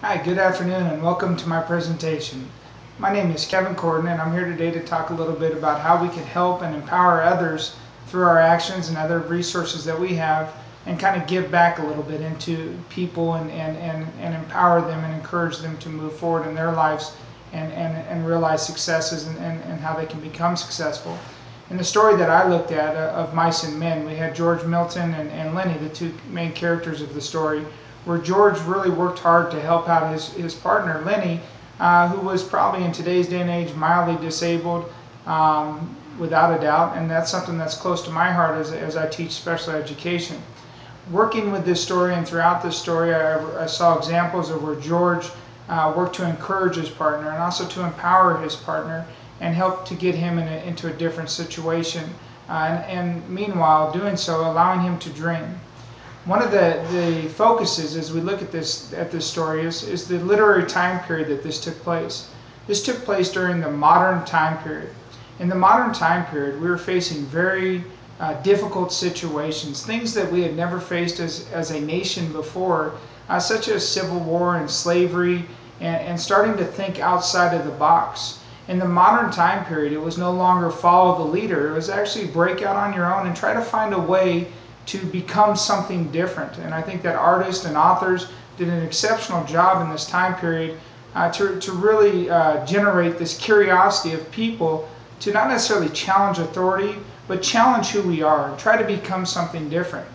Hi, good afternoon and welcome to my presentation. My name is Kevin Corridan and I'm here today to talk a little bit about how we can help and empower others through our actions and other resources that we have, and kind of give back a little bit into people and empower them and encourage them to move forward in their lives and realize successes and how they can become successful. In the story that I looked at of Mice and Men, we had George, Milton, and Lenny, the two main characters of the story, where George really worked hard to help out his partner, Lenny, who was probably in today's day and age mildly disabled, without a doubt, and that's something that's close to my heart as I teach special education. Working with this story and throughout this story, I saw examples of where George worked to encourage his partner and also to empower his partner and help to get him into a different situation, and meanwhile doing so allowing him to dream. One of the focuses as we look at this story is the literary time period that this took place. This took place during the modern time period. In the modern time period, we were facing very difficult situations, things that we had never faced as a nation before, such as civil war and slavery, and starting to think outside of the box. In the modern time period, it was no longer follow the leader. It was actually break out on your own and try to find a way to become something different. And I think that artists and authors did an exceptional job in this time period to really generate this curiosity of people to not necessarily challenge authority, but challenge who we are and try to become something different.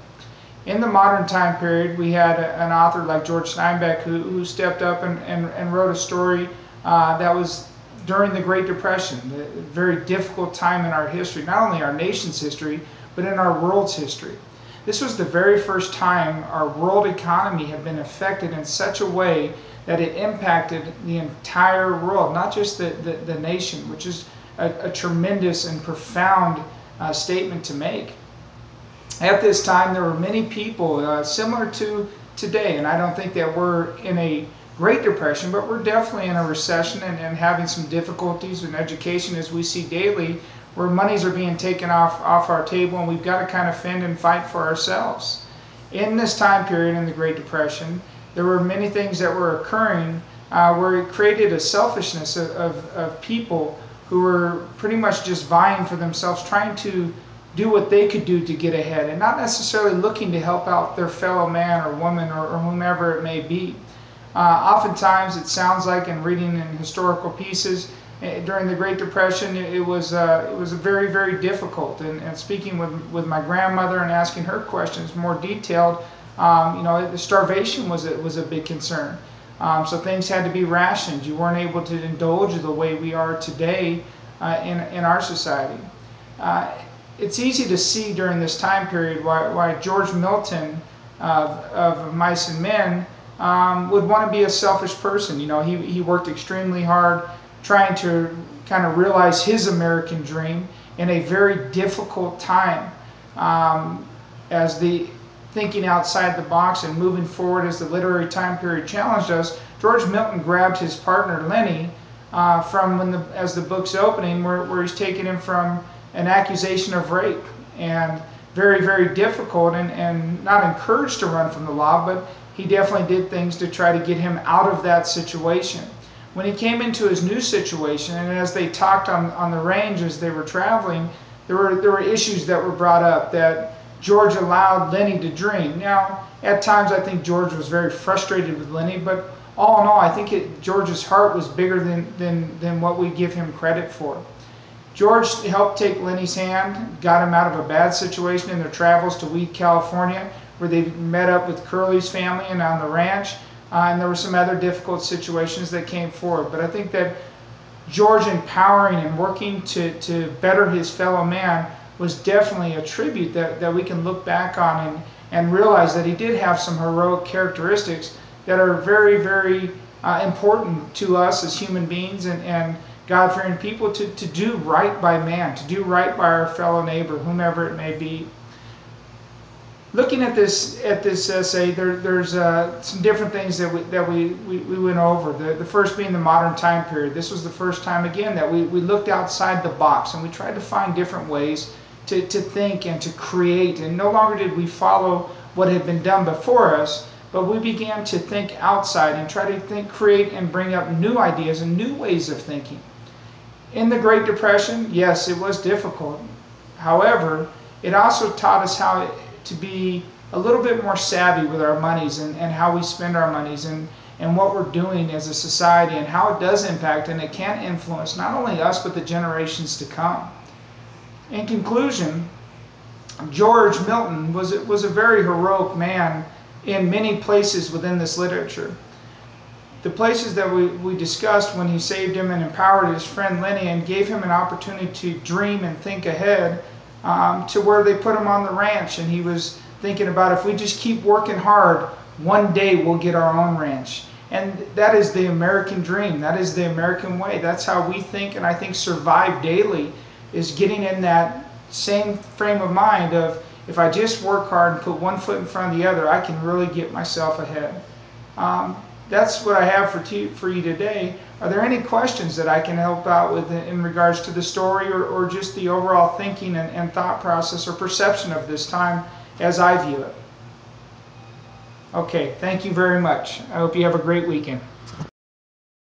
In the modern time period, we had an author like George Steinbeck who stepped up and wrote a story that was during the Great Depression, a very difficult time in our history, not only our nation's history, but in our world's history. This was the very first time our world economy had been affected in such a way that it impacted the entire world, not just the nation, which is a tremendous and profound statement to make. At this time, there were many people similar to today, and I don't think that we're in a Great Depression, but we're definitely in a recession and having some difficulties in education, as we see daily, where monies are being taken off our table, and we've got to kind of fend and fight for ourselves. In this time period in the Great Depression, there were many things that were occurring where it created a selfishness of people who were pretty much just vying for themselves, trying to do what they could do to get ahead and not necessarily looking to help out their fellow man or woman or whomever it may be. Oftentimes it sounds like, in reading in historical pieces during the Great Depression, it was very, very difficult. And speaking with my grandmother and asking her questions more detailed, the starvation was a big concern. So things had to be rationed. You weren't able to indulge the way we are today in our society. It's easy to see during this time period why George Milton of Mice and Men would want to be a selfish person. He worked extremely hard trying to kind of realize his American dream in a very difficult time. As the thinking outside the box and moving forward as the literary time period challenged us, George Milton grabbed his partner Lenny as the book's opening, where he's taking him from an accusation of rape, and very, very difficult, and not encouraged to run from the law, but he definitely did things to try to get him out of that situation. When he came into his new situation, and as they talked on the range as they were traveling, there were issues that were brought up that George allowed Lenny to dream. Now, at times I think George was very frustrated with Lenny, but all in all, I think George's heart was bigger than what we give him credit for. George helped take Lenny's hand, got him out of a bad situation in their travels to Weed, California, where they met up with Curly's family and on the ranch, and there were some other difficult situations that came forward. But I think that George empowering and working to better his fellow man was definitely a tribute that we can look back on and realize that he did have some heroic characteristics that are very, very important to us as human beings and God-fearing people, to do right by man, to do right by our fellow neighbor, whomever it may be. Looking at this essay, there's some different things that we went over. The first being the modern time period. This was the first time, again, that we looked outside the box and we tried to find different ways to think and to create. And no longer did we follow what had been done before us, but we began to think outside and try to think, create, and bring up new ideas and new ways of thinking. In the Great Depression, yes, it was difficult. However, it also taught us how to be a little bit more savvy with our monies and how we spend our monies and what we're doing as a society and how it does impact and it can influence not only us but the generations to come. In conclusion, George Milton was a very heroic man in many places within this literature. The places that we discussed when he saved him and empowered his friend Lenny and gave him an opportunity to dream and think ahead, to where they put him on the ranch and he was thinking about, if we just keep working hard, one day we'll get our own ranch. And that is the American dream. That is the American way. That's how we think and I think survive daily, is getting in that same frame of mind of, if I just work hard and put one foot in front of the other, I can really get myself ahead. That's what I have for you today. Are there any questions that I can help out with in regards to the story or just the overall thinking and thought process or perception of this time as I view it? Okay, thank you very much. I hope you have a great weekend.